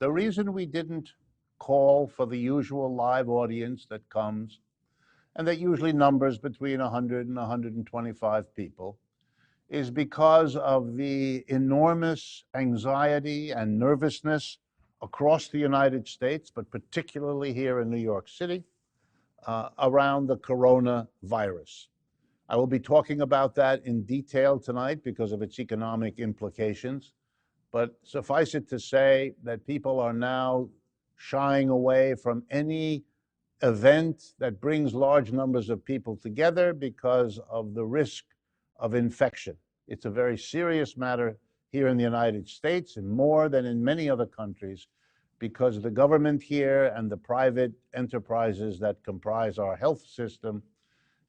The reason we didn't call for the usual live audience that comes, and that usually numbers between 100 and 125 people, is because of the enormous anxiety and nervousness across the United States, but particularly here in New York City, around the coronavirus. I will be talking about that in detail tonight because of its economic implications, but suffice it to say that people are now shying away from any event that brings large numbers of people together because of the risk of infection. It's a very serious matter here in the United States, and more than in many other countries, because the government here and the private enterprises that comprise our health system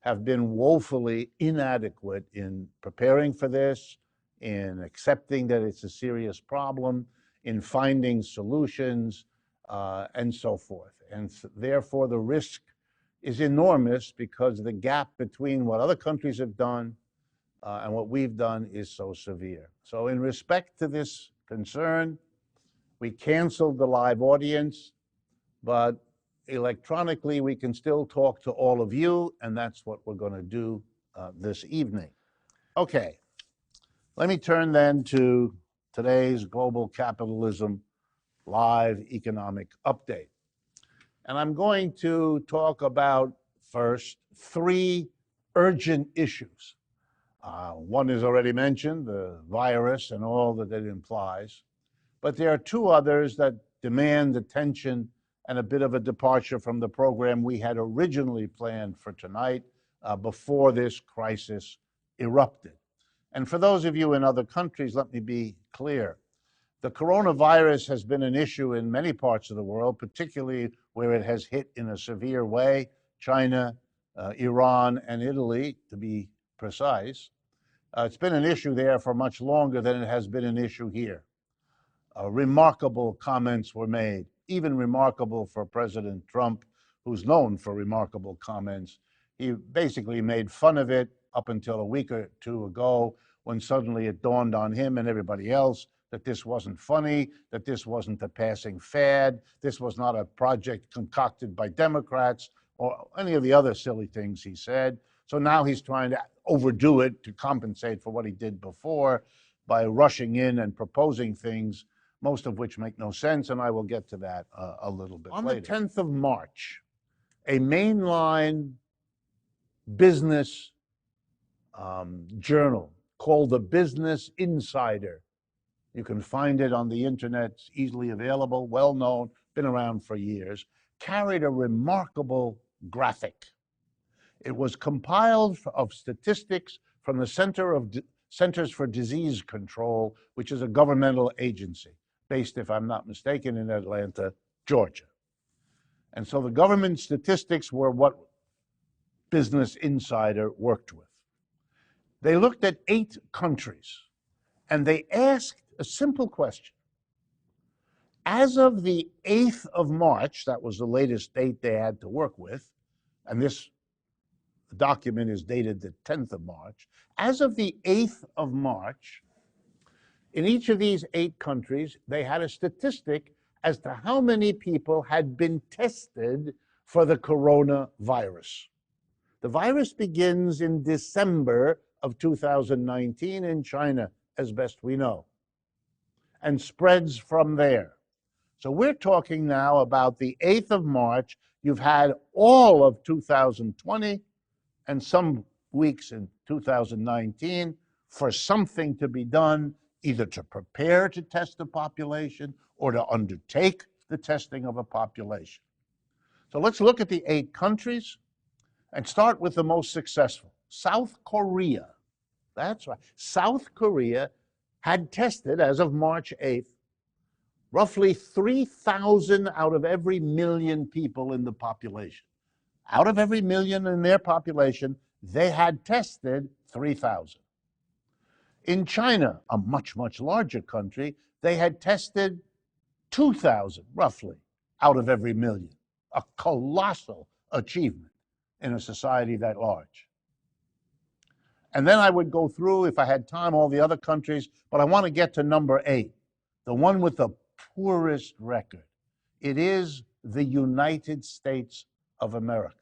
have been woefully inadequate in preparing for this, in accepting that it's a serious problem, in finding solutions, and so forth. And therefore, the risk is enormous because the gap between what other countries have done and what we've done is so severe. So in respect to this concern, we canceled the live audience, but electronically we can still talk to all of you, and that's what we're going to do this evening. Okay, let me turn then to today's Global Capitalism Live Economic Update. And I'm going to talk about first 3 urgent issues. One is already mentioned, the virus and all that it implies. But there are 2 others that demand attention and a bit of a departure from the program we had originally planned for tonight before this crisis erupted. And for those of you in other countries, let me be clear. The coronavirus has been an issue in many parts of the world, particularly where it has hit in a severe way, China, Iran, and Italy, to be precise. It's been an issue there for much longer than it has been an issue here. Remarkable comments were made, even remarkable for President Trump, who's known for remarkable comments. He basically made fun of it up until a week or 2 ago, when suddenly it dawned on him and everybody else that this wasn't funny, that this wasn't a passing fad, this was not a project concocted by Democrats, or any of the other silly things he said. So now he's trying to overdo it to compensate for what he did before by rushing in and proposing things, most of which make no sense, and I will get to that a little bit later. On the 10th of March, a mainline business journal called the Business Insider, you can find it on the internet, it's easily available, well known, been around for years, carried a remarkable graphic. It was compiled of statistics from the Centers for Disease Control, which is a governmental agency based, if I'm not mistaken, in Atlanta, Georgia. And so the government statistics were what Business Insider worked with. They looked at 8 countries, and they asked a simple question. As of the 8th of March, that was the latest date they had to work with, and this document is dated the 10th of March. As of the 8th of March, in each of these 8 countries, they had a statistic as to how many people had been tested for the coronavirus. The virus begins in December of 2019 in China, as best we know, and spreads from there. So we're talking now about the 8th of March. You've had all of 2020 and some weeks in 2019 for something to be done, either to prepare to test the population or to undertake the testing of a population. So let's look at the 8 countries and start with the most successful, South Korea. That's right. South Korea had tested, as of March 8th, roughly 3,000 out of every million people in the population. Out of every million in their population, they had tested 3,000. In China, a much, much larger country, they had tested 2,000, roughly, out of every million. A colossal achievement in a society that large. And then I would go through, if I had time, all the other countries, but I want to get to number 8, the one with the poorest record. It is the United States of America.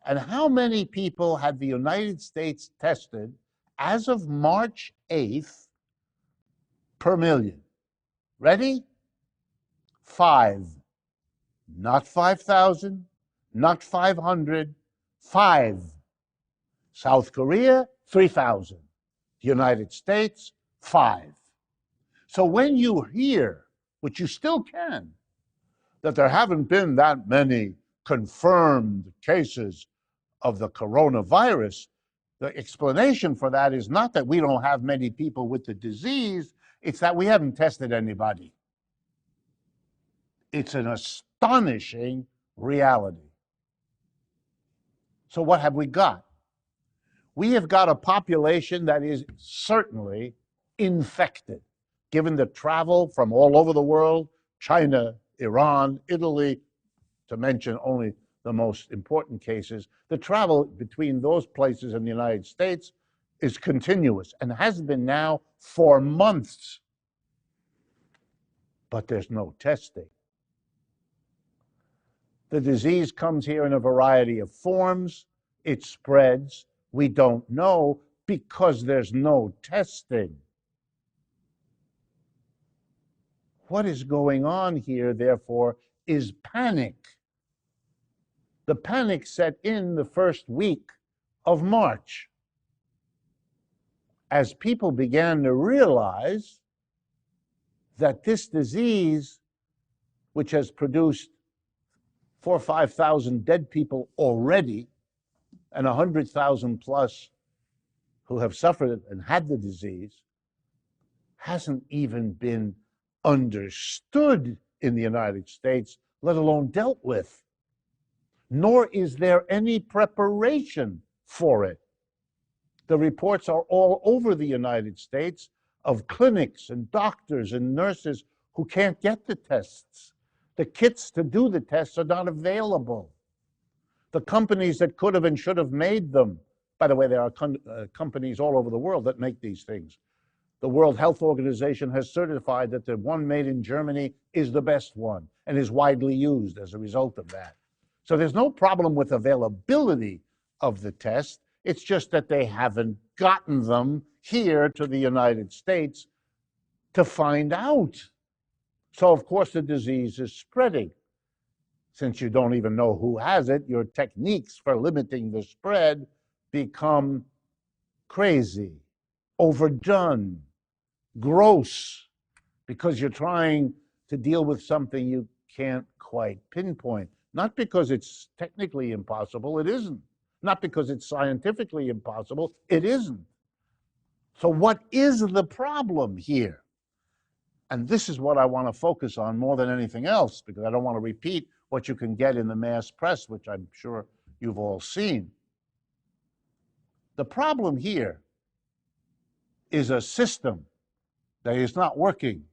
And how many people had the United States tested as of March 8th per million? Ready? 5. Not 5,000, not 500, 5. South Korea, 3,000. United States, 5. So when you hear, which you still can, that there haven't been that many confirmed cases of the coronavirus, the explanation for that is not that we don't have many people with the disease, it's that we haven't tested anybody. It's an astonishing reality. So what have we got? We have got a population that is certainly infected, given the travel from all over the world, China, Iran, Italy, to mention only the most important cases. The travel between those places and the United States is continuous and has been now for months. But there's no testing. The disease comes here in a variety of forms. It spreads. We don't know because there's no testing. What is going on here, therefore, is panic. The panic set in the first week of March as people began to realize that this disease, which has produced 4,000 or 5,000 dead people already, and 100,000 plus who have suffered and had the disease, hasn't even been understood in the United States, let alone dealt with. Nor is there any preparation for it. The reports are all over the United States of clinics and doctors and nurses who can't get the tests. The kits to do the tests are not available. The companies that could have and should have made them, by the way, there are companies all over the world that make these things. The World Health Organization has certified that the one made in Germany is the best one and is widely used as a result of that. So there's no problem with availability of the test. It's just that they haven't gotten them here to the United States to find out. So, of course, the disease is spreading. Since you don't even know who has it, your techniques for limiting the spread become crazy, overdone, gross, because you're trying to deal with something you can't quite pinpoint. Not because it's technically impossible, it isn't. Not because it's scientifically impossible, it isn't. So what is the problem here? And this is what I want to focus on more than anything else, because I don't want to repeat what you can get in the mass press, which I'm sure you've all seen. The problem here is a system that is not working.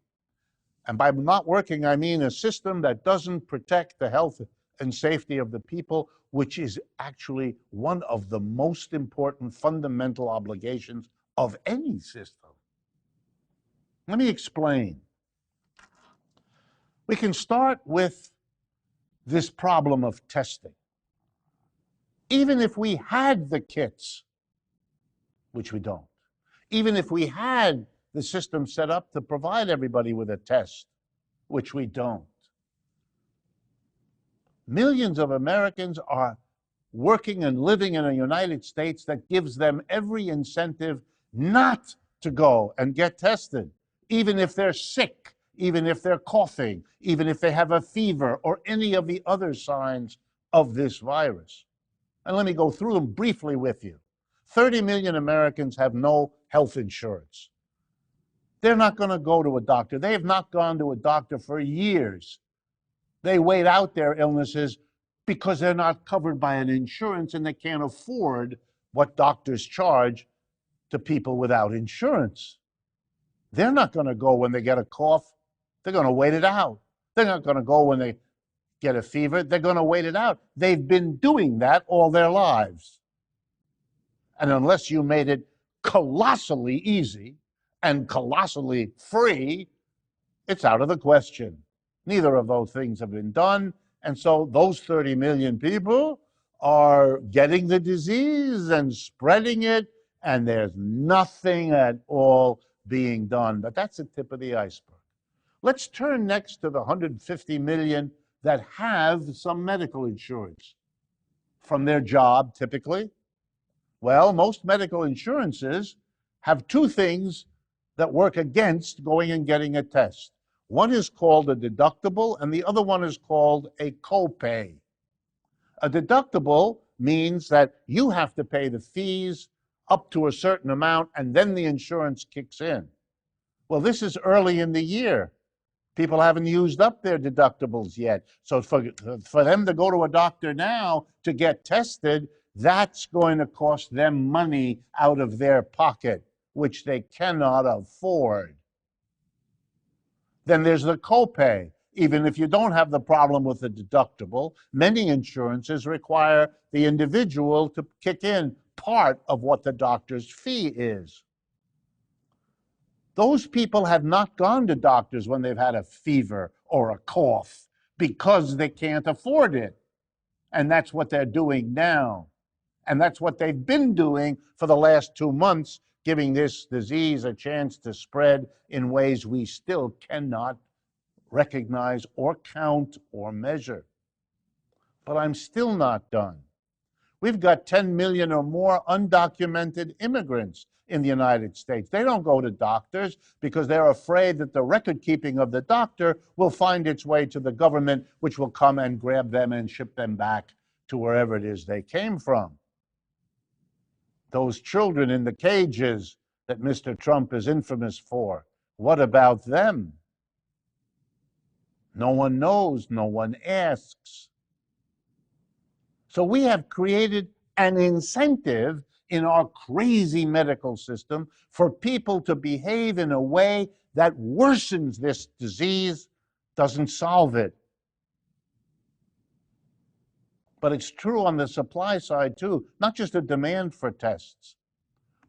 And by not working, I mean a system that doesn't protect the health and safety of the people, which is actually one of the most important fundamental obligations of any system. Let me explain. We can start with this problem of testing. Even if we had the kits, which we don't, even if we had the system set up to provide everybody with a test, which we don't, millions of Americans are working and living in a United States that gives them every incentive not to go and get tested, even if they're sick, even if they're coughing, even if they have a fever or any of the other signs of this virus. And let me go through them briefly with you. 30 million Americans have no health insurance. They're not going to go to a doctor. They have not gone to a doctor for years. They wait out their illnesses because they're not covered by an insurance and they can't afford what doctors charge to people without insurance. They're not going to go when they get a cough. They're going to wait it out. They're not going to go when they get a fever. They're going to wait it out. They've been doing that all their lives. And unless you made it colossally easy and colossally free, It's out of the question. Neither of those things have been done. And so those 30 million people are getting the disease and spreading it, and there's nothing at all being done. But that's the tip of the iceberg. Let's turn next to the 150 million that have some medical insurance from their job, typically. Well, most medical insurances have two things that work against going and getting a test. One is called a deductible, and the other one is called a copay. A deductible means that you have to pay the fees up to a certain amount, and then the insurance kicks in. Well, this is early in the year. People haven't used up their deductibles yet. So for them to go to a doctor now to get tested, that's going to cost them money out of their pocket, which they cannot afford. Then there's the copay. Even if you don't have the problem with the deductible, many insurances require the individual to kick in part of what the doctor's fee is. Those people have not gone to doctors when they've had a fever or a cough because they can't afford it. And that's what they're doing now. And that's what they've been doing for the last 2 months, giving this disease a chance to spread in ways we still cannot recognize or count or measure. But I'm still not done. We've got 10 million or more undocumented immigrants in the United States. They don't go to doctors because they're afraid that the record keeping of the doctor will find its way to the government, which will come and grab them and ship them back to wherever it is they came from. Those children in the cages that Mr. Trump is infamous for, what about them? No one knows, no one asks. So we have created an incentive in our crazy medical system for people to behave in a way that worsens this disease, doesn't solve it. But it's true on the supply side too, not just a demand for tests.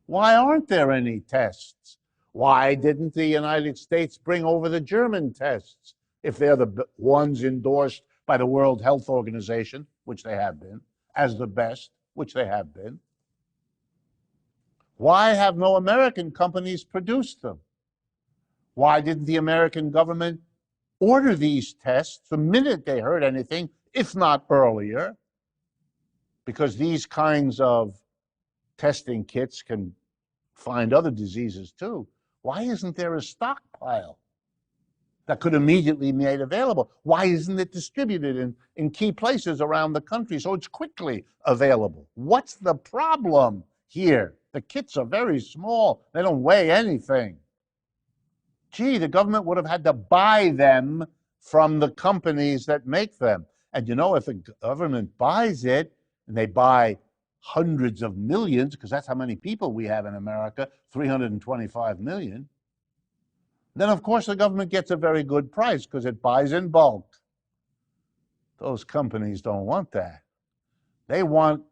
Why aren't there any tests? Why didn't the United States bring over the German tests if they're the ones endorsed by the World Health Organization, which they have been, as the best, which they have been? Why have no American companies produced them? Why didn't the American government order these tests the minute they heard anything, if not earlier? Because these kinds of testing kits can find other diseases too. Why isn't there a stockpile that could immediately be made available? Why isn't it distributed in key places around the country so it's quickly available? What's the problem here? The kits are very small. They don't weigh anything. Gee, the government would have had to buy them from the companies that make them. And you know, if the government buys it, and they buy hundreds of millions, because that's how many people we have in America, 325 million, then of course the government gets a very good price because it buys in bulk. Those companies don't want that. They want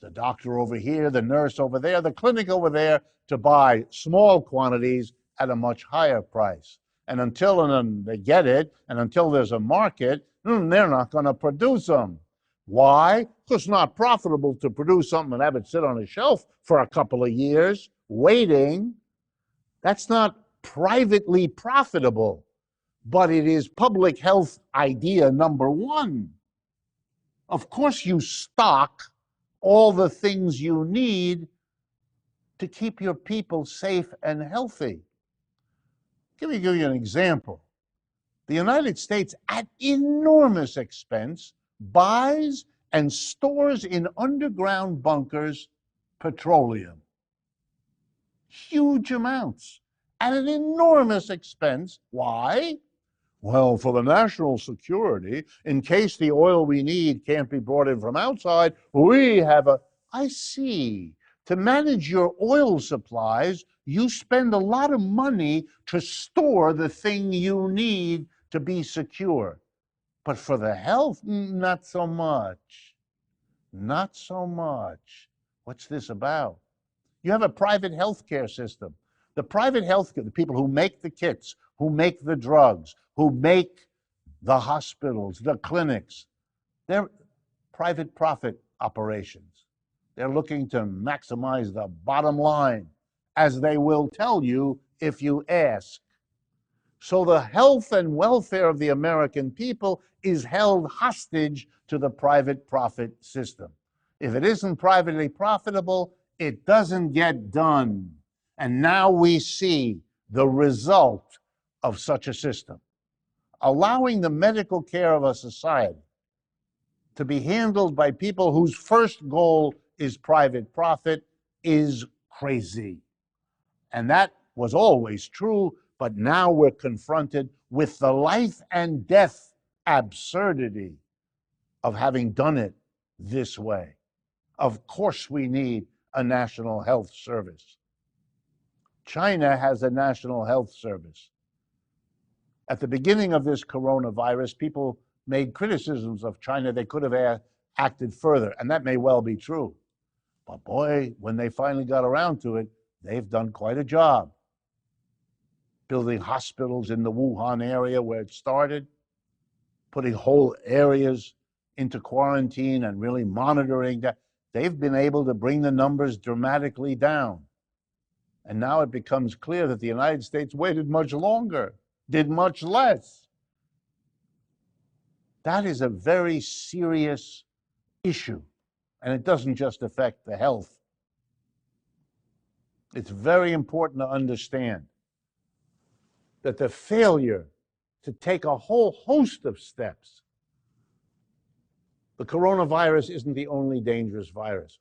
the doctor over here, the nurse over there, the clinic over there to buy small quantities at a much higher price. And until they get it, and until there's a market, they're not going to produce them. Why? Because it's not profitable to produce something and have it sit on a shelf for a couple of years waiting. That's not privately profitable, but it is public health idea number one. Of course, you stock all the things you need to keep your people safe and healthy. Let me give you an example. The United States, at enormous expense, buys and stores in underground bunkers petroleum. Huge amounts at an enormous expense. Why? Well, for the national security, in case the oil we need can't be brought in from outside, we have a... I see. To manage your oil supplies, you spend a lot of money to store the thing you need to be secure. But for the health, not so much. Not so much. What's this about? You have a private health care system. The private health care, the people who make the kits, who make the drugs, who make the hospitals, the clinics. They're private profit operations. They're looking to maximize the bottom line, as they will tell you if you ask. So the health and welfare of the American people is held hostage to the private profit system. If it isn't privately profitable, it doesn't get done. And now we see the result of such a system. Allowing the medical care of a society to be handled by people whose first goal is private profit is crazy. And that was always true, but now we're confronted with the life and death absurdity of having done it this way. Of course we need a national health service. China has a national health service. At the beginning of this coronavirus, people made criticisms of China. They could have acted further, and that may well be true. But boy, when they finally got around to it, they've done quite a job. Building hospitals in the Wuhan area where it started, putting whole areas into quarantine and really monitoring that. They've been able to bring the numbers dramatically down. And now it becomes clear that the United States waited much longer, did much less. That is a very serious issue, and it doesn't just affect the health. It's very important to understand that the failure to take a whole host of steps. The coronavirus isn't the only dangerous virus.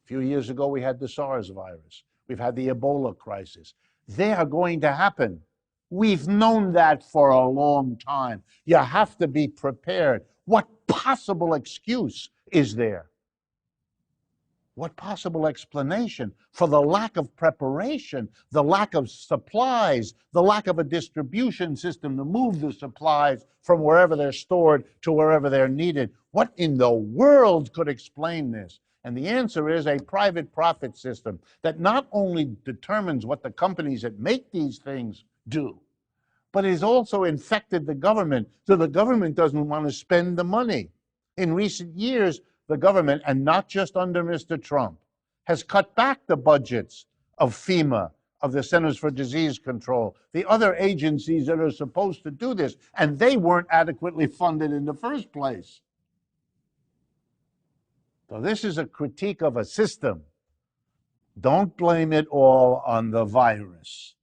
A few years ago, we had the SARS virus. We've had the Ebola crisis. They are going to happen. We've known that for a long time. You have to be prepared. What possible excuse is there? What possible explanation for the lack of preparation, the lack of supplies, the lack of a distribution system to move the supplies from wherever they're stored to wherever they're needed? What in the world could explain this? And the answer is a private profit system that not only determines what the companies that make these things do, but has also infected the government, so the government doesn't want to spend the money. In recent years, the government, and not just under Mr. Trump, has cut back the budgets of FEMA, of the Centers for Disease Control, the other agencies that are supposed to do this, and they weren't adequately funded in the first place. So this is a critique of a system. Don't blame it all on the virus.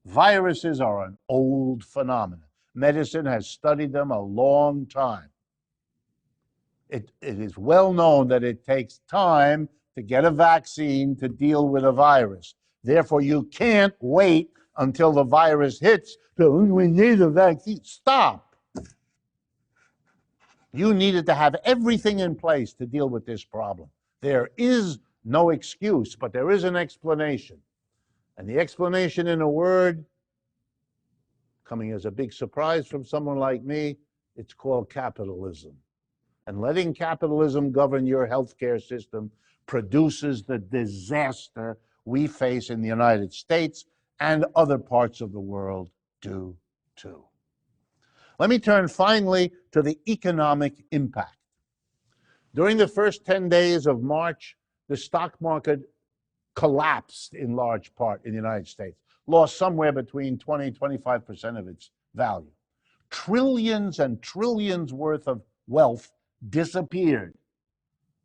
Viruses are an old phenomenon. Medicine has studied them a long time. It is well known that it takes time to get a vaccine to deal with a virus. Therefore, you can't wait until the virus hits. So we need a vaccine. Stop. You needed to have everything in place to deal with this problem. There is no excuse, but there is an explanation. And the explanation, in a word, coming as a big surprise from someone like me, it's called capitalism. And letting capitalism govern your healthcare system produces the disaster we face in the United States, and other parts of the world do too. Let me turn finally to the economic impact. During the first 10 days of March, the stock market collapsed in large part in the United States, lost somewhere between 20 and 25% of its value. Trillions and trillions worth of wealth disappeared.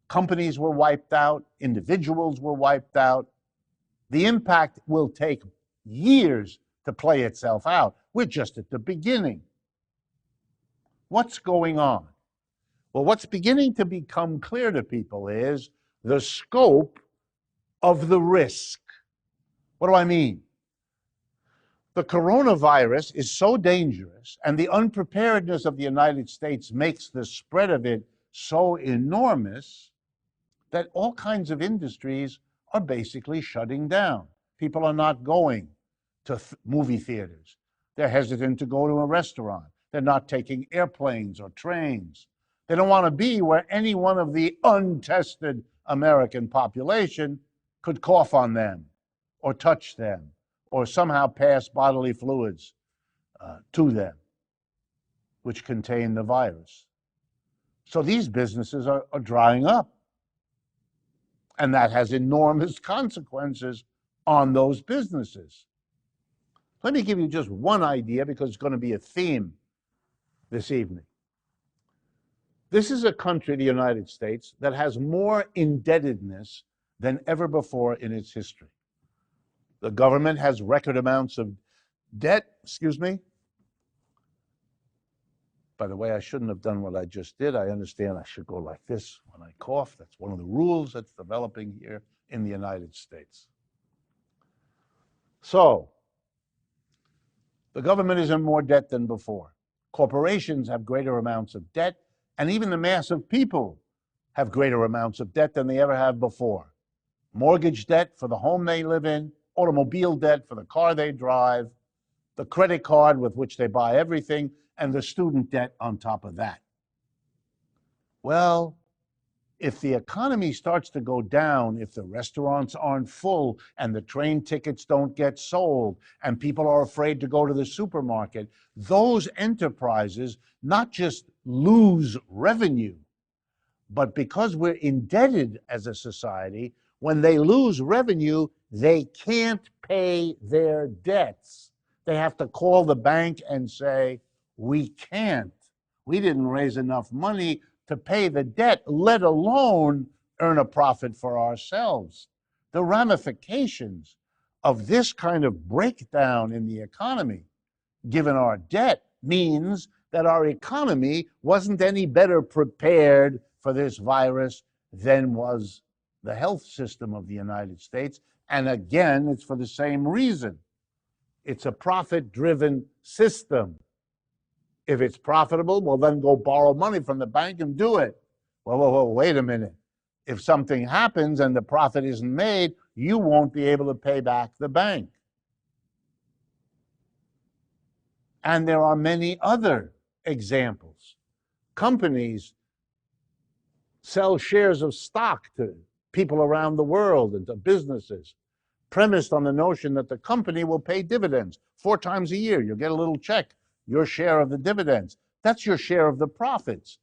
Companies were wiped out, individuals were wiped out. The impact will take years to play itself out. We're just at the beginning. What's going on? Well, what's beginning to become clear to people is the scope of the risk. What do I mean? The coronavirus is so dangerous, and the unpreparedness of the United States makes the spread of it so enormous that all kinds of industries are basically shutting down. People are not going to movie theaters. They're hesitant to go to a restaurant. They're not taking airplanes or trains. They don't want to be where any one of the untested American population could cough on them or touch them or somehow pass bodily fluids. to them, which contain the virus. So these businesses are drying up. And that has enormous consequences on those businesses. Let me give you just one idea because it's going to be a theme this evening. This is a country, the United States, that has more indebtedness than ever before in its history. The government has record amounts of debt, By the way, I shouldn't have done what I just did. I understand I should go like this when I cough. That's one of the rules that's developing here in the United States. So, the government is in more debt than before. Corporations have greater amounts of debt, and even the mass of people have greater amounts of debt than they ever have before. Mortgage debt for the home they live in, automobile debt for the car they drive, the credit card with which they buy everything, and the student debt on top of that. Well, if the economy starts to go down, if the restaurants aren't full and the train tickets don't get sold and people are afraid to go to the supermarket, those enterprises not just lose revenue, but because we're indebted as a society, when they lose revenue, they can't pay their debts. They have to call the bank and say, we can't. We didn't raise enough money to pay the debt, let alone earn a profit for ourselves. The ramifications of this kind of breakdown in the economy, given our debt, means that our economy wasn't any better prepared for this virus than was the health system of the United States. And again, it's for the same reason. It's a profit-driven system. If it's profitable, well, then go borrow money from the bank and do it. Well, wait a minute. If something happens and the profit isn't made, you won't be able to pay back the bank. And there are many other examples. Companies sell shares of stock to people around the world and to businesses, premised on the notion that the company will pay dividends 4 times a year. You'll get a little check, your share of the dividends. That's your share of the profits.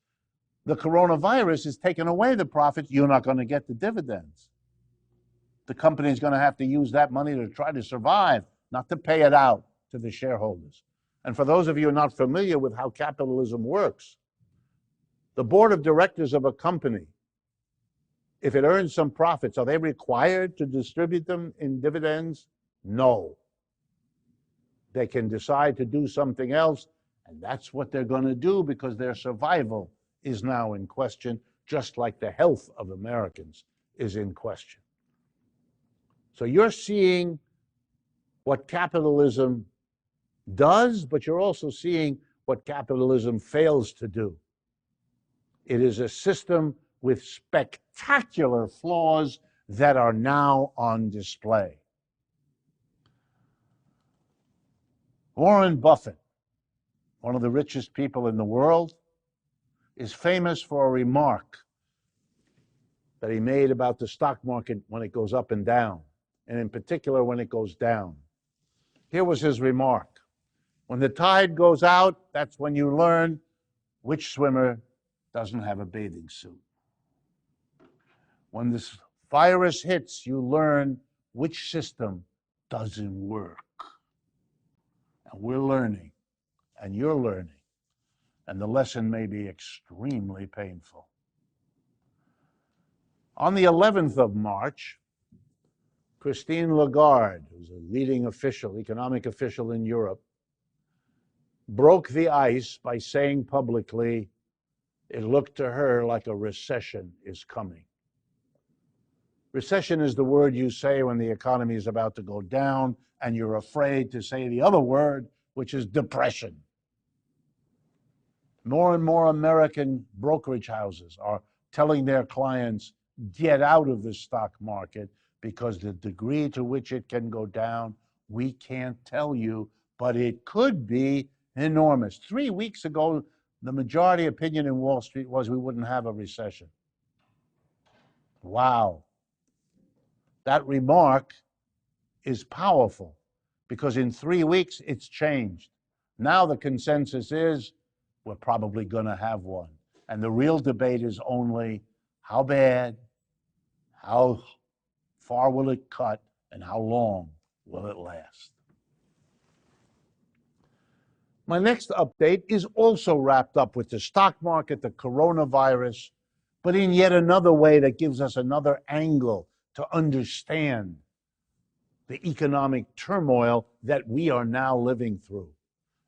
The coronavirus is taking away the profits. You're not going to get the dividends. The company is going to have to use that money to try to survive, not to pay it out to the shareholders. And for those of you who are not familiar with how capitalism works, the board of directors of a company, if it earns some profits, are they required to distribute them in dividends? No. They can decide to do something else, and that's what they're going to do because their survival is now in question, just like the health of Americans is in question. So you're seeing what capitalism does, but you're also seeing what capitalism fails to do. It is a system with spectacular flaws that are now on display. Warren Buffett, one of the richest people in the world, is famous for a remark that he made about the stock market when it goes up and down, and in particular when it goes down. Here was his remark. When the tide goes out, that's when you learn which swimmer doesn't have a bathing suit. When this virus hits, you learn which system doesn't work. And we're learning, and you're learning, and the lesson may be extremely painful. On the 11th of March, Christine Lagarde, who's a leading official, economic official in Europe, broke the ice by saying publicly it looked to her like a recession is coming. Recession is the word you say when the economy is about to go down and you're afraid to say the other word, which is depression. More and more American brokerage houses are telling their clients, get out of the stock market because the degree to which it can go down, we can't tell you, but it could be enormous. 3 weeks ago, the majority opinion in Wall Street was we wouldn't have a recession. Wow. That remark is powerful because in 3 weeks it's changed. Now the consensus is we're probably going to have one. And the real debate is only how bad, how far will it cut, and how long will it last? My next update is also wrapped up with the stock market, the coronavirus, but in yet another way that gives us another angle to understand the economic turmoil that we are now living through,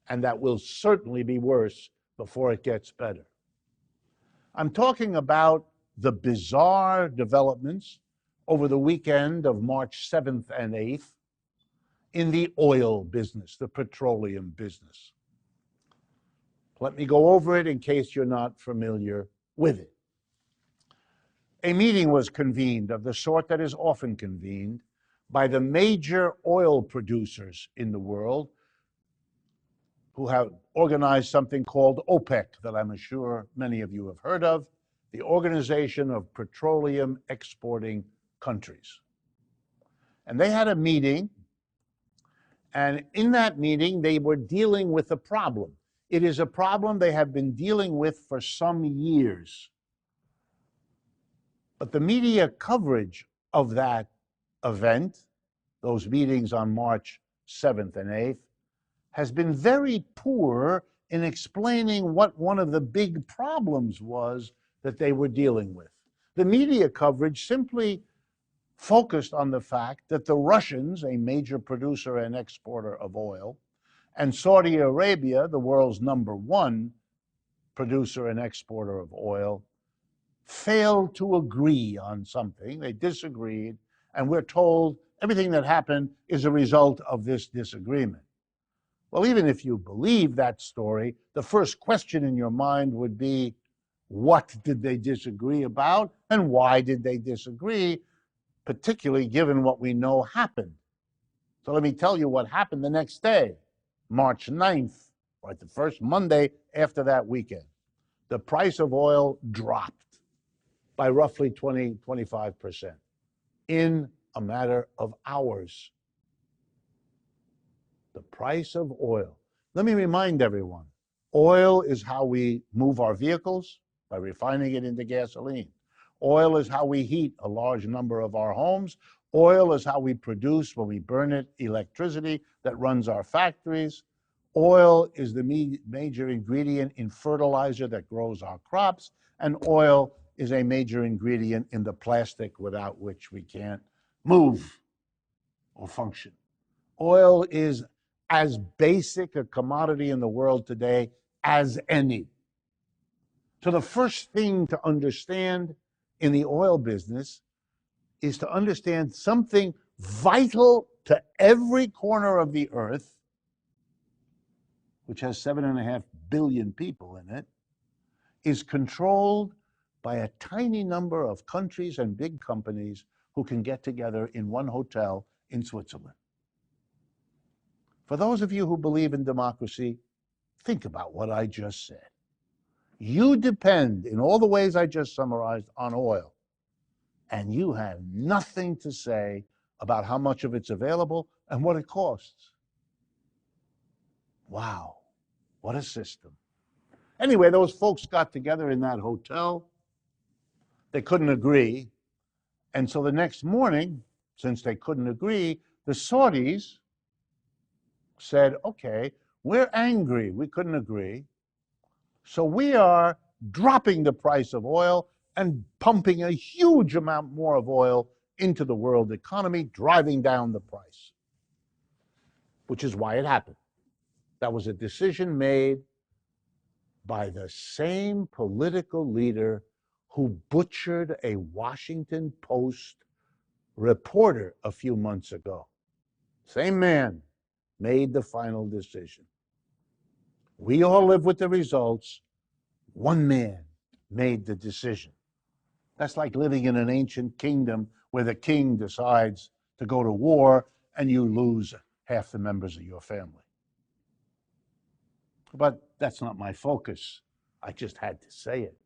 and that will certainly be worse before it gets better. I'm talking about the bizarre developments over the weekend of March 7th and 8th in the oil business, the petroleum business. Let me go over it in case you're not familiar with it. A meeting was convened of the sort that is often convened by the major oil producers in the world, who have organized something called OPEC, that I'm sure many of you have heard of, the Organization of Petroleum Exporting Countries. And they had a meeting, and in that meeting they were dealing with a problem. It is a problem they have been dealing with for some years. But the media coverage of that event, those meetings on March 7th and 8th, has been very poor in explaining what one of the big problems was that they were dealing with. The media coverage simply focused on the fact that the Russians, a major producer and exporter of oil, and Saudi Arabia, the world's #1 producer and exporter of oil, failed to agree on something. They disagreed, and we're told everything that happened is a result of this disagreement. Well, even if you believe that story, the first question in your mind would be, what did they disagree about, and why did they disagree, particularly given what we know happened? So let me tell you what happened the next day, March 9th, right, the first Monday after that weekend. The price of oil dropped by roughly 25% in a matter of hours. The price of oil. Let me remind everyone, oil is how we move our vehicles by refining it into gasoline. Oil is how we heat a large number of our homes. Oil is how we produce, when we burn it, electricity that runs our factories. Oil is the major ingredient in fertilizer that grows our crops. And oil is a major ingredient in the plastic without which we can't move or function. Oil is as basic a commodity in the world today as any. So the first thing to understand in the oil business is to understand something vital to every corner of the earth, which has 7.5 billion people in it, is controlled by a tiny number of countries and big companies who can get together in one hotel in Switzerland. For those of you who believe in democracy, think about what I just said. You depend, in all the ways I just summarized, on oil, and you have nothing to say about how much of it's available and what it costs. Wow, what a system. Anyway, those folks got together in that hotel. They couldn't agree. And so the next morning, since they couldn't agree, the Saudis said, okay, we're angry, we couldn't agree, so we are dropping the price of oil and pumping a huge amount more of oil into the world economy, driving down the price, which is why it happened. That was a decision made by the same political leader who butchered a Washington Post reporter a few months ago. Same man made the final decision. We all live with the results. One man made the decision. That's like living in an ancient kingdom where the king decides to go to war and you lose half the members of your family. But that's not my focus. I just had to say it.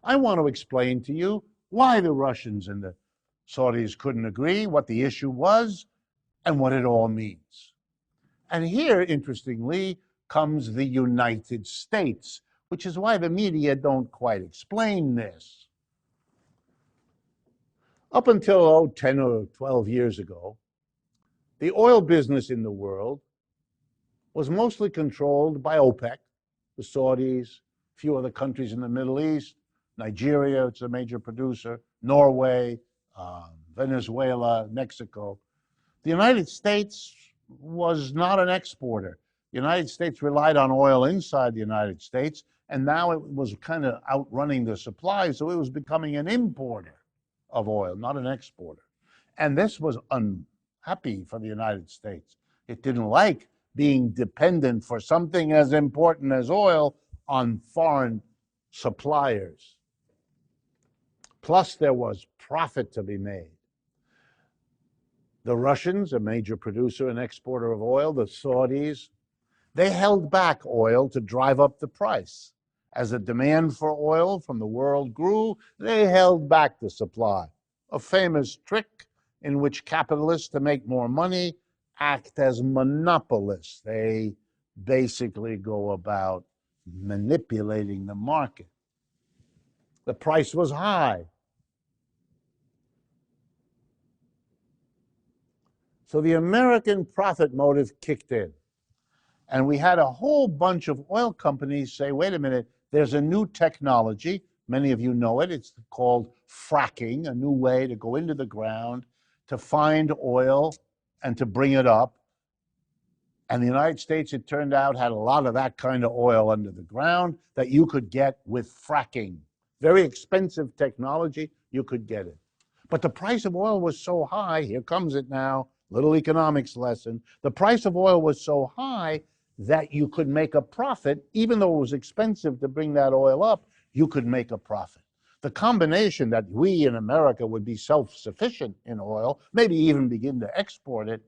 I want to explain to you why the Russians and the Saudis couldn't agree, what the issue was, and what it all means. And here, interestingly, comes the United States, which is why the media don't quite explain this. Up until 10 or 12 years ago, the oil business in the world was mostly controlled by OPEC, the Saudis, a few other countries in the Middle East, Nigeria, it's a major producer, Norway, Venezuela, Mexico. The United States was not an exporter. The United States relied on oil inside the United States, and now it was kind of outrunning the supply, so it was becoming an importer of oil, not an exporter. And this was unhappy for the United States. It didn't like being dependent for something as important as oil on foreign suppliers. Plus, there was profit to be made. The Russians, a major producer and exporter of oil, the Saudis, they held back oil to drive up the price. As the demand for oil from the world grew, they held back the supply. A famous trick in which capitalists, to make more money, act as monopolists. They basically go about manipulating the market. The price was high. So the American profit motive kicked in. And we had a whole bunch of oil companies say, wait a minute, there's a new technology. Many of you know it. It's called fracking, a new way to go into the ground to find oil and to bring it up. And the United States, it turned out, had a lot of that kind of oil under the ground that you could get with fracking. Very expensive technology, you could get it. But the price of oil was so high, here comes it now, little economics lesson. The price of oil was so high that you could make a profit, even though it was expensive to bring that oil up, you could make a profit. The combination that we in America would be self-sufficient in oil, maybe even begin to export it,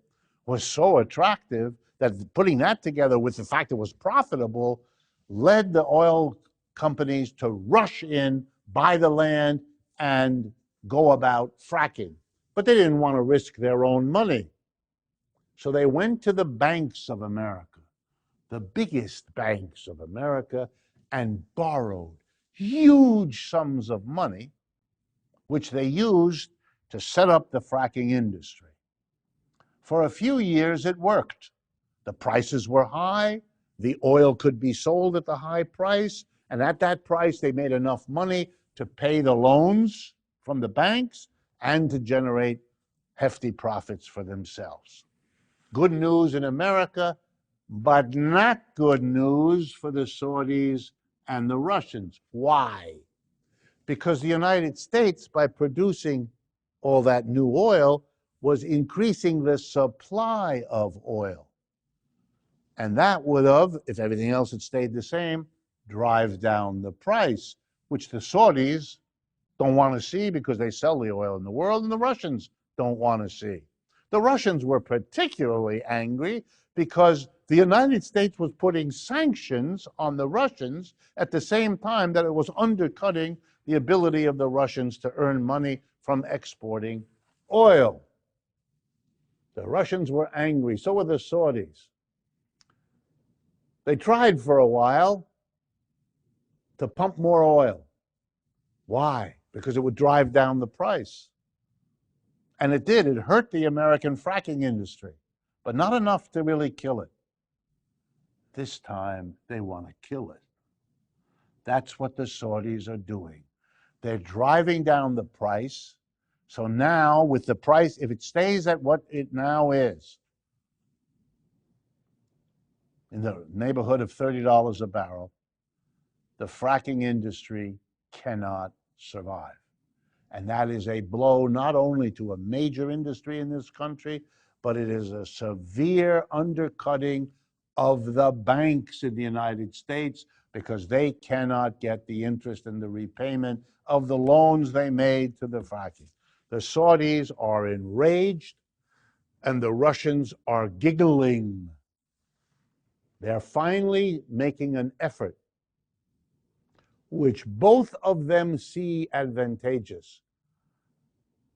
was so attractive that putting that together with the fact it was profitable led the oil companies to rush in, buy the land, and go about fracking. But they didn't want to risk their own money. So they went to the banks of America, the biggest banks of America, and borrowed huge sums of money, which they used to set up the fracking industry. For a few years, it worked. The prices were high, the oil could be sold at the high price, and at that price, they made enough money to pay the loans from the banks and to generate hefty profits for themselves. Good news in America, but not good news for the Saudis and the Russians. Why? Because the United States, by producing all that new oil, was increasing the supply of oil. And that would have, if everything else had stayed the same, drive down the price, which the Saudis don't want to see because they sell the oil in the world, and the Russians don't want to see. The Russians were particularly angry because the United States was putting sanctions on the Russians at the same time that it was undercutting the ability of the Russians to earn money from exporting oil. The Russians were angry, so were the Saudis. They tried for a while to pump more oil. Why? Because it would drive down the price. And it did. It hurt the American fracking industry, but not enough to really kill it. This time, they want to kill it. That's what the Saudis are doing. They're driving down the price. So now, with the price, if it stays at what it now is, in the neighborhood of $30 a barrel, the fracking industry cannot survive. And that is a blow not only to a major industry in this country, but it is a severe undercutting of the banks in the United States because they cannot get the interest and the repayment of the loans they made to the fracking. The Saudis are enraged and the Russians are giggling. They're finally making an effort, which both of them see advantageous,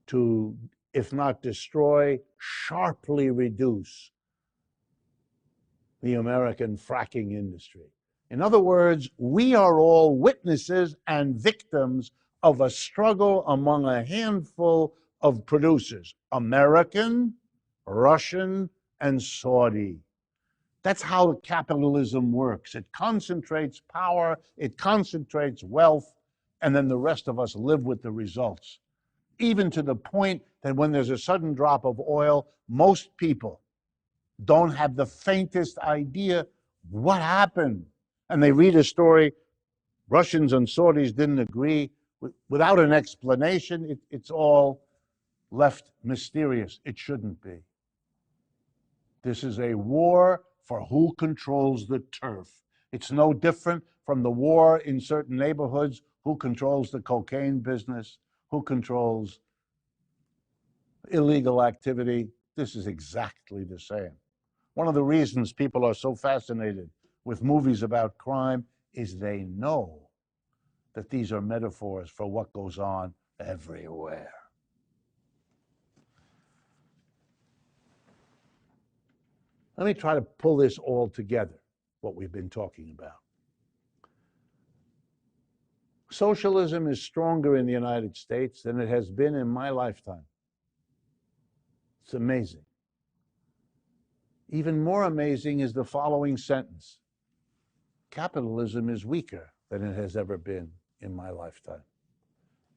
to, if not destroy, sharply reduce the American fracking industry. In other words, we are all witnesses and victims of a struggle among a handful of producers, American, Russian, and Saudi. That's how capitalism works. It concentrates power, it concentrates wealth, and then the rest of us live with the results. Even to the point that when there's a sudden drop of oil, most people don't have the faintest idea what happened. And they read a story, Russians and Saudis didn't agree. Without an explanation, it's all left mysterious. It shouldn't be. This is a war for who controls the turf. It's no different from the war in certain neighborhoods, who controls the cocaine business, who controls illegal activity. This is exactly the same. One of the reasons people are so fascinated with movies about crime is they know that these are metaphors for what goes on everywhere. Let me try to pull this all together, what we've been talking about. Socialism is stronger in the United States than it has been in my lifetime. It's amazing. Even more amazing is the following sentence. Capitalism is weaker than it has ever been in my lifetime.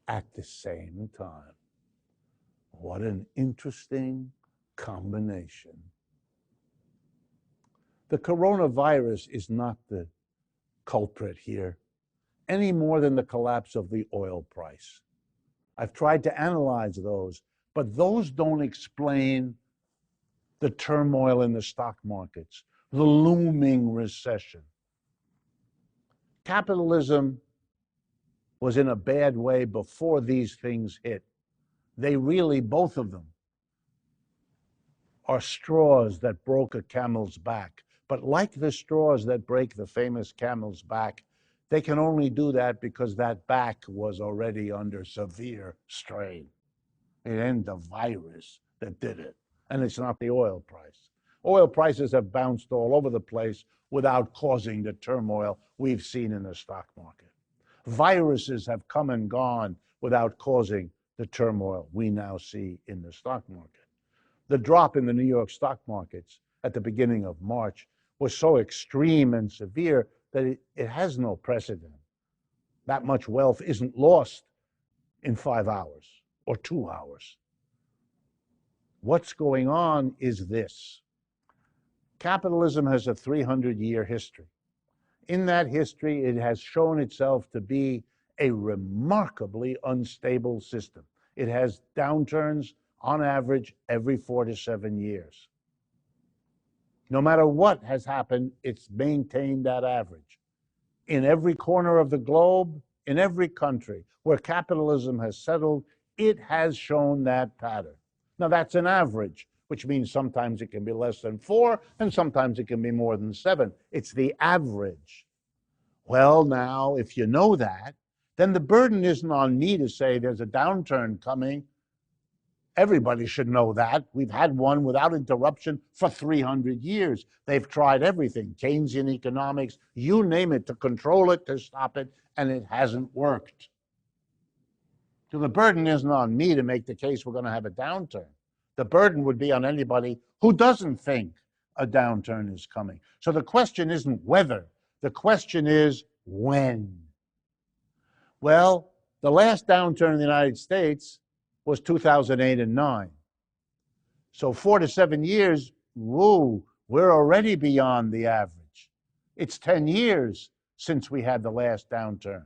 At the same time. What an interesting combination. The coronavirus is not the culprit here, any more than the collapse of the oil price. I've tried to analyze those, but those don't explain the turmoil in the stock markets, the looming recession. Capitalism was in a bad way before these things hit. They really, both of them, are straws that broke a camel's back. But like the straws that break the famous camel's back, they can only do that because that back was already under severe strain. It ain't the virus that did it, and it's not the oil price. Oil prices have bounced all over the place without causing the turmoil we've seen in the stock market. Viruses have come and gone without causing the turmoil we now see in the stock market. The drop in the New York stock markets at the beginning of March was so extreme and severe that it has no precedent. That much wealth isn't lost in 5 hours or 2 hours. What's going on is this. Capitalism has a 300-year history. In that history, it has shown itself to be a remarkably unstable system. It has downturns on average every 4 to 7 years. No matter what has happened, it's maintained that average. In every corner of the globe, in every country where capitalism has settled, it has shown that pattern. Now that's an average, which means sometimes it can be less than 4 and sometimes it can be more than 7. It's the average. Well, now, if you know that, then the burden isn't on me to say there's a downturn coming. Everybody should know that. We've had one without interruption for 300 years. They've tried everything, Keynesian economics, you name it, to control it, to stop it, and it hasn't worked. So the burden isn't on me to make the case we're going to have a downturn. The burden would be on anybody who doesn't think a downturn is coming. So the question isn't whether, the question is when. Well, the last downturn in the United States was 2008 and 9. So 4 to 7 years, whoa, we're already beyond the average. It's 10 years since we had the last downturn.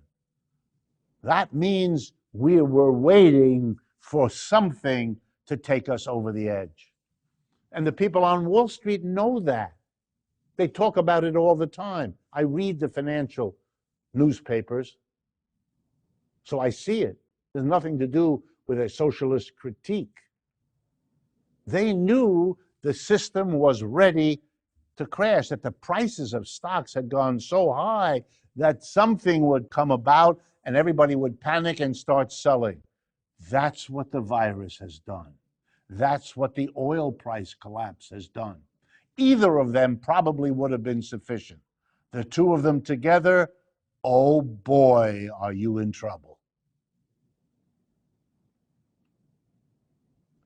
That means we were waiting for something to take us over the edge. And the people on Wall Street know that. They talk about it all the time. I read the financial newspapers, so I see it. There's nothing to do with a socialist critique. They knew the system was ready to crash, that the prices of stocks had gone so high that something would come about and everybody would panic and start selling. That's what the virus has done. That's what the oil price collapse has done. Either of them probably would have been sufficient. The two of them together, oh boy, are you in trouble.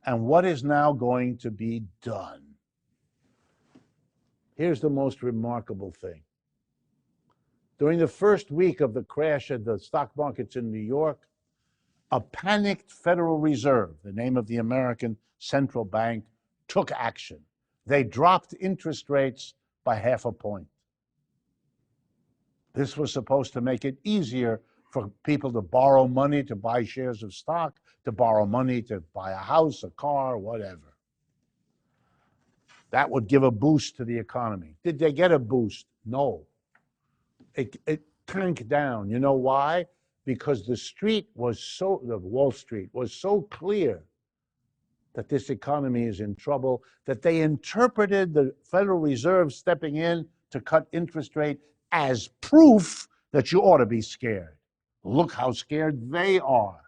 And what is now going to be done? Here's the most remarkable thing. During the first week of the crash of the stock markets in New York, a panicked Federal Reserve, the name of the American central bank, took action. They dropped interest rates by 0.5 point. This was supposed to make it easier for people to borrow money to buy shares of stock, to borrow money to buy a house, a car, whatever. That would give a boost to the economy. Did they get a boost? No. It tanked down. You know why? Because the Wall Street was so clear that this economy is in trouble, that they interpreted the Federal Reserve stepping in to cut interest rate as proof that you ought to be scared. Look how scared they are.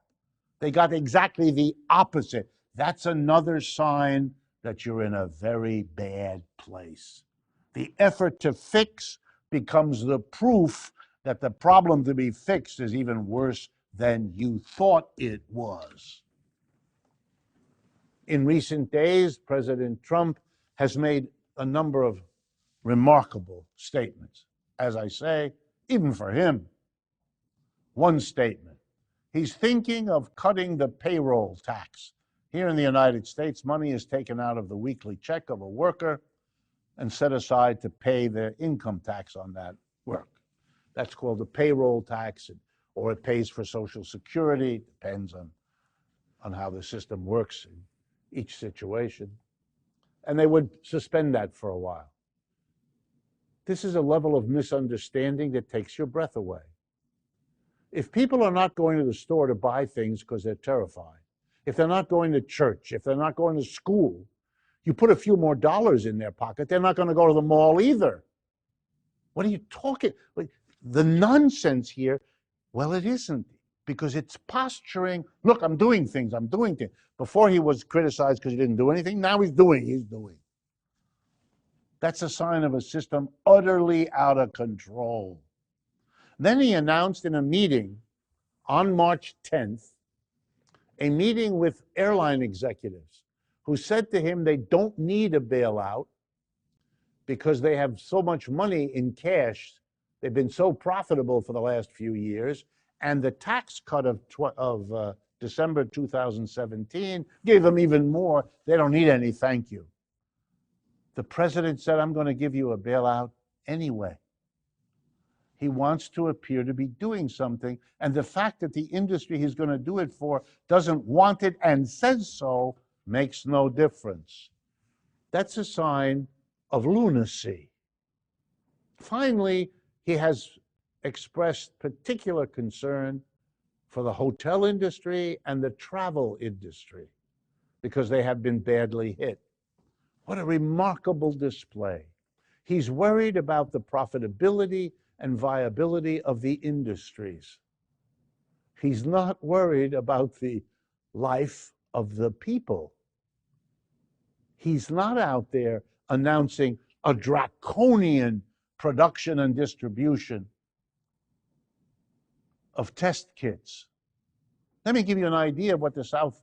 They got exactly the opposite. That's another sign that you're in a very bad place. The effort to fix becomes the proof that the problem to be fixed is even worse than you thought it was. In recent days, President Trump has made a number of remarkable statements. As I say, even for him, one statement. He's thinking of cutting the payroll tax. Here in the United States, money is taken out of the weekly check of a worker and set aside to pay their income tax on that work. That's called the payroll tax, or it pays for Social Security. Depends on how the system works in each situation. And they would suspend that for a while. This is a level of misunderstanding that takes your breath away. If people are not going to the store to buy things because they're terrified, if they're not going to church, if they're not going to school, you put a few more dollars in their pocket, they're not going to go to the mall either. What are you talking? The nonsense here, well, it isn't, because it's posturing. Look, I'm doing things. Before he was criticized because he didn't do anything. Now he's doing. That's a sign of a system utterly out of control. Then he announced in a meeting on March 10th, a meeting with airline executives who said to him they don't need a bailout because they have so much money in cash. They've been so profitable for the last few years, and the tax cut of December 2017 gave them even more. They don't need any thank you. The president said, I'm going to give you a bailout anyway. He wants to appear to be doing something, and the fact that the industry he's going to do it for doesn't want it and says so makes no difference. That's a sign of lunacy. Finally, he has expressed particular concern for the hotel industry and the travel industry because they have been badly hit. What a remarkable display. He's worried about the profitability and viability of the industries. He's not worried about the life of the people. He's not out there announcing a draconian production and distribution of test kits. Let me give you an idea of what the South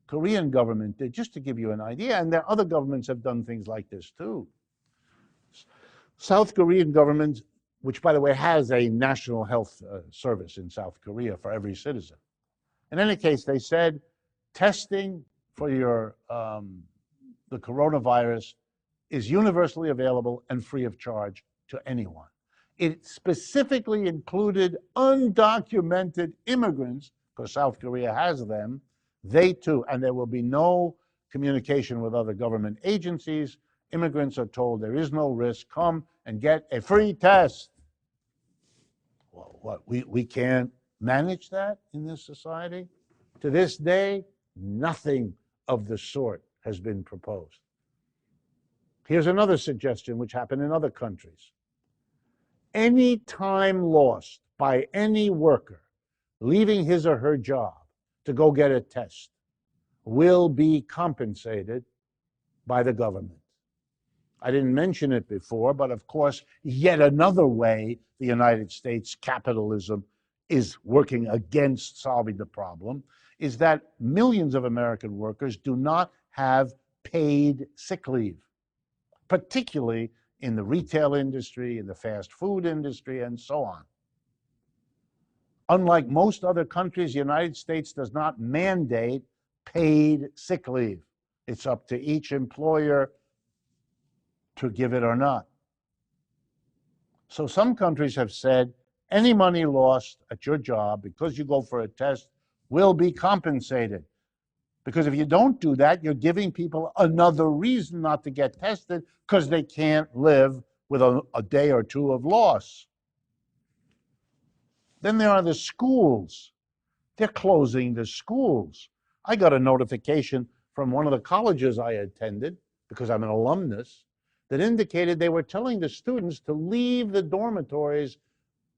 Korean government did, just to give you an idea, and there other governments have done things like this too. South Korean government, which by the way has a national health service in South Korea for every citizen. In any case, they said testing for the coronavirus is universally available and free of charge to anyone. It specifically included undocumented immigrants, because South Korea has them, they too, and there will be no communication with other government agencies. Immigrants are told there is no risk, come and get a free test. Well, what, we can't manage that in this society? To this day, nothing of the sort has been proposed. Here's another suggestion which happened in other countries. Any time lost by any worker leaving his or her job to go get a test will be compensated by the government. I didn't mention it before, but of course, yet another way the United States capitalism is working against solving the problem is that millions of American workers do not have paid sick leave, particularly in the retail industry, in the fast food industry, and so on. Unlike most other countries, the United States does not mandate paid sick leave. It's up to each employer to give it or not. So some countries have said any money lost at your job because you go for a test will be compensated. Because if you don't do that, you're giving people another reason not to get tested because they can't live with a day or two of loss. Then there are the schools. They're closing the schools. I got a notification from one of the colleges I attended, because I'm an alumnus, that indicated they were telling the students to leave the dormitories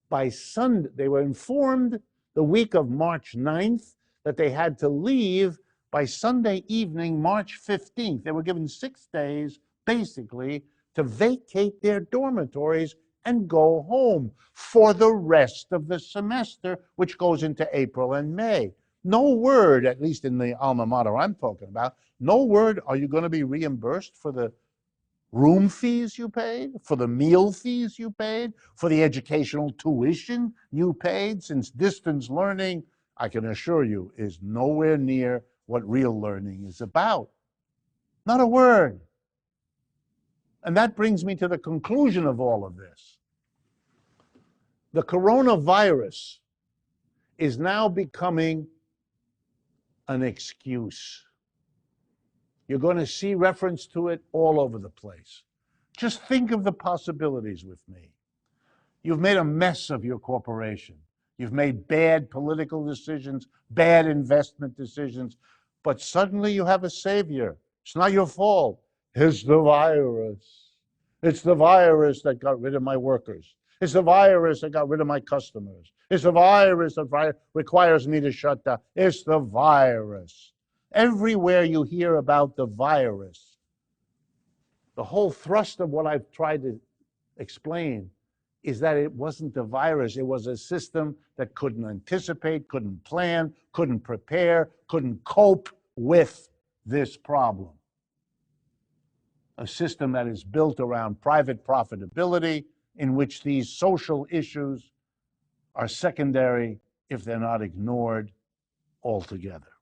by Sunday. They were informed the week of March 9th that they had to leave by Sunday evening, March 15th. They were given 6 days, basically, to vacate their dormitories and go home for the rest of the semester, which goes into April and May. No word, at least in the alma mater I'm talking about, no word, are you going to be reimbursed for the room fees you paid, for the meal fees you paid, for the educational tuition you paid, since distance learning, I can assure you, is nowhere near what real learning is about. Not a word. And that brings me to the conclusion of all of this. The coronavirus is now becoming an excuse. You're going to see reference to it all over the place. Just think of the possibilities with me. You've made a mess of your corporation. You've made bad political decisions, bad investment decisions, but suddenly you have a savior. It's not your fault. It's the virus. It's the virus that got rid of my workers. It's the virus that got rid of my customers. It's the virus that requires me to shut down. It's the virus. Everywhere you hear about the virus, the whole thrust of what I've tried to explain is that it wasn't the virus. It was a system that couldn't anticipate, couldn't plan, couldn't prepare, couldn't cope with this problem. A system that is built around private profitability, in which these social issues are secondary if they're not ignored altogether.